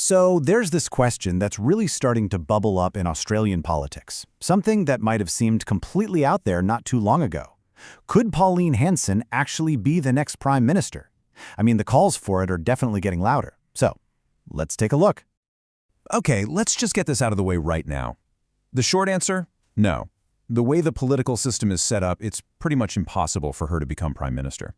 So there's this question that's really starting to bubble up in Australian politics, something that might have seemed completely out there not too long ago. Could Pauline Hanson actually be the next Prime Minister? I mean, the calls for it are definitely getting louder. So, let's take a look. Okay, let's just get this out of the way right now. The short answer? No. The way the political system is set up, it's pretty much impossible for her to become Prime Minister.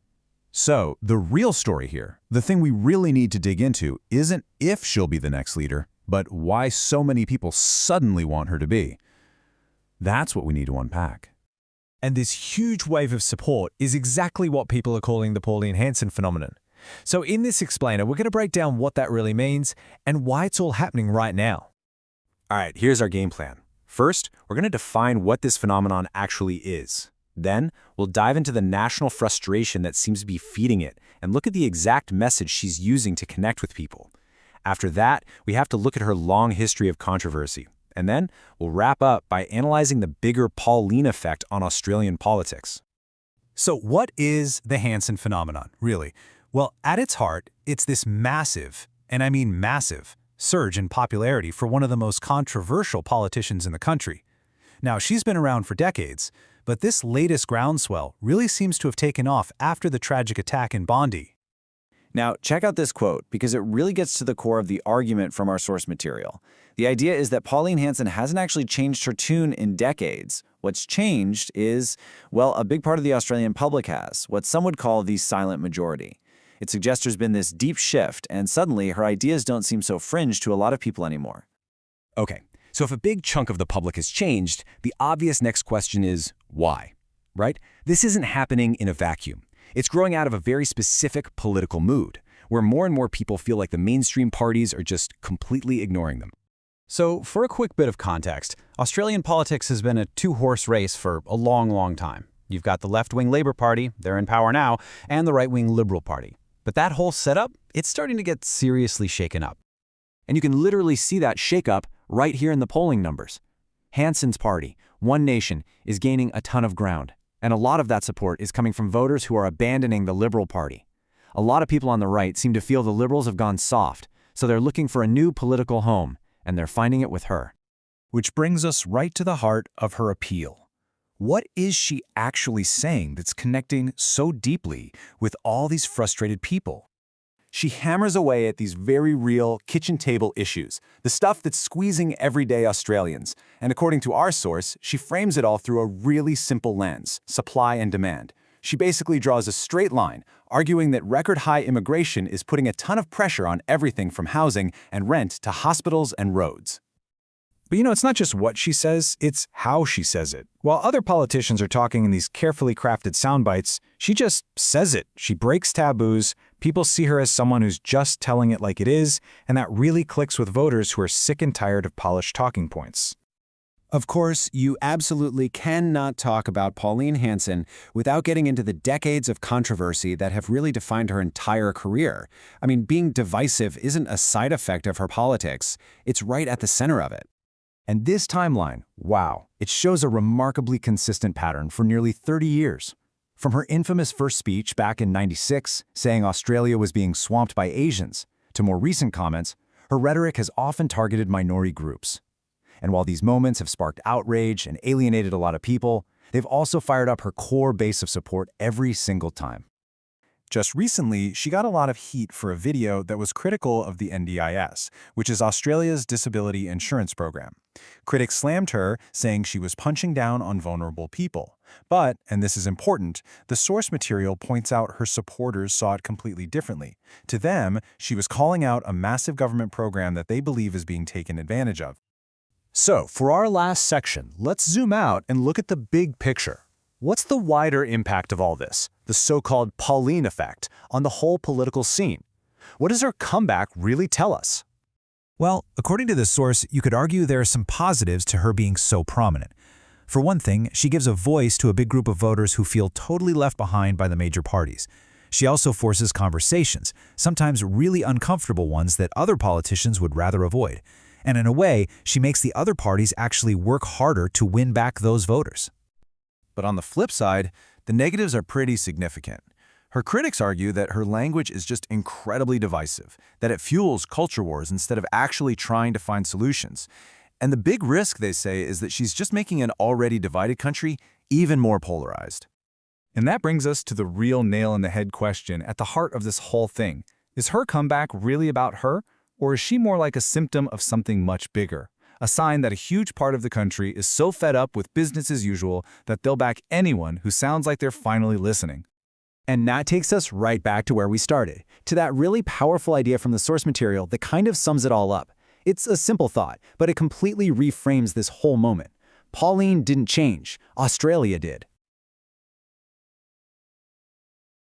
So, the real story here, the thing we really need to dig into, isn't if she'll be the next leader, but why so many people suddenly want her to be. That's what we need to unpack. And this huge wave of support is exactly what people are calling the Pauline Hanson phenomenon. So in this explainer, we're going to break down what that really means and why it's all happening right now. All right, here's our game plan. First, we're going to define what this phenomenon actually is. Then, we'll dive into the national frustration that seems to be feeding it and look at the exact message she's using to connect with people. After that, we have to look at her long history of controversy. And then, we'll wrap up by analyzing the bigger Pauline effect on Australian politics. So what is the Hanson phenomenon, really? Well, at its heart, it's this massive, and I mean massive, surge in popularity for one of the most controversial politicians in the country. Now, she's been around for decades, but this latest groundswell really seems to have taken off after the tragic attack in Bondi. Now, check out this quote, because it really gets to the core of the argument from our source material. The idea is that Pauline Hanson hasn't actually changed her tune in decades. What's changed is, well, a big part of the Australian public has, what some would call the silent majority. It suggests there's been this deep shift, and suddenly her ideas don't seem so fringe to a lot of people anymore. Okay, so if a big chunk of the public has changed, the obvious next question is, why? Right? This isn't happening in a vacuum. It's growing out of a very specific political mood, where more and more people feel like the mainstream parties are just completely ignoring them. So, for a quick bit of context, Australian politics has been a two-horse race for a long time. You've got the left-wing Labour Party, they're in power now, and the right-wing Liberal Party. But that whole setup, it's starting to get seriously shaken up. And you can literally see that shakeup right here in the polling numbers. Hanson's party, One Nation, is gaining a ton of ground. And a lot of that support is coming from voters who are abandoning the Liberal Party. A lot of people on the right seem to feel the Liberals have gone soft, so they're looking for a new political home, and they're finding it with her. Which brings us right to the heart of her appeal. What is she actually saying that's connecting so deeply with all these frustrated people? She hammers away at these very real kitchen table issues, the stuff that's squeezing everyday Australians. And according to our source, she frames it all through a really simple lens, supply and demand. She basically draws a straight line, arguing that record-high immigration is putting a ton of pressure on everything from housing and rent to hospitals and roads. But it's not just what she says, it's how she says it. While other politicians are talking in these carefully crafted sound bites, she just says it. She breaks taboos, people see her as someone who's just telling it like it is, and that really clicks with voters who are sick and tired of polished talking points. Of course, you absolutely cannot talk about Pauline Hanson without getting into the decades of controversy that have really defined her entire career. I mean, being divisive isn't a side effect of her politics, it's right at the center of it. And this timeline, wow, it shows a remarkably consistent pattern for nearly 30 years. From her infamous first speech back in '96, saying Australia was being swamped by Asians, to more recent comments, her rhetoric has often targeted minority groups. And while these moments have sparked outrage and alienated a lot of people, they've also fired up her core base of support every single time. Just recently, she got a lot of heat for a video that was critical of the NDIS, which is Australia's disability insurance program. Critics slammed her, saying she was punching down on vulnerable people. But, and this is important, the source material points out her supporters saw it completely differently. To them, she was calling out a massive government program that they believe is being taken advantage of. So, for our last section, let's zoom out and look at the big picture. What's the wider impact of all this, the so-called Pauline effect, on the whole political scene? What does her comeback really tell us? Well, according to this source, you could argue there are some positives to her being so prominent. For one thing, she gives a voice to a big group of voters who feel totally left behind by the major parties. She also forces conversations, sometimes really uncomfortable ones that other politicians would rather avoid. And in a way, she makes the other parties actually work harder to win back those voters. But on the flip side, the negatives are pretty significant. Her critics argue that her language is just incredibly divisive, that it fuels culture wars instead of actually trying to find solutions. And the big risk, they say, is that she's just making an already divided country even more polarized. And that brings us to the real nail-in-the-head question at the heart of this whole thing. Is her comeback really about her, or is she more like a symptom of something much bigger? A sign that a huge part of the country is so fed up with business as usual that they'll back anyone who sounds like they're finally listening. And that takes us right back to where we started, to that really powerful idea from the source material that kind of sums it all up. It's a simple thought, but it completely reframes this whole moment. Pauline didn't change, Australia did.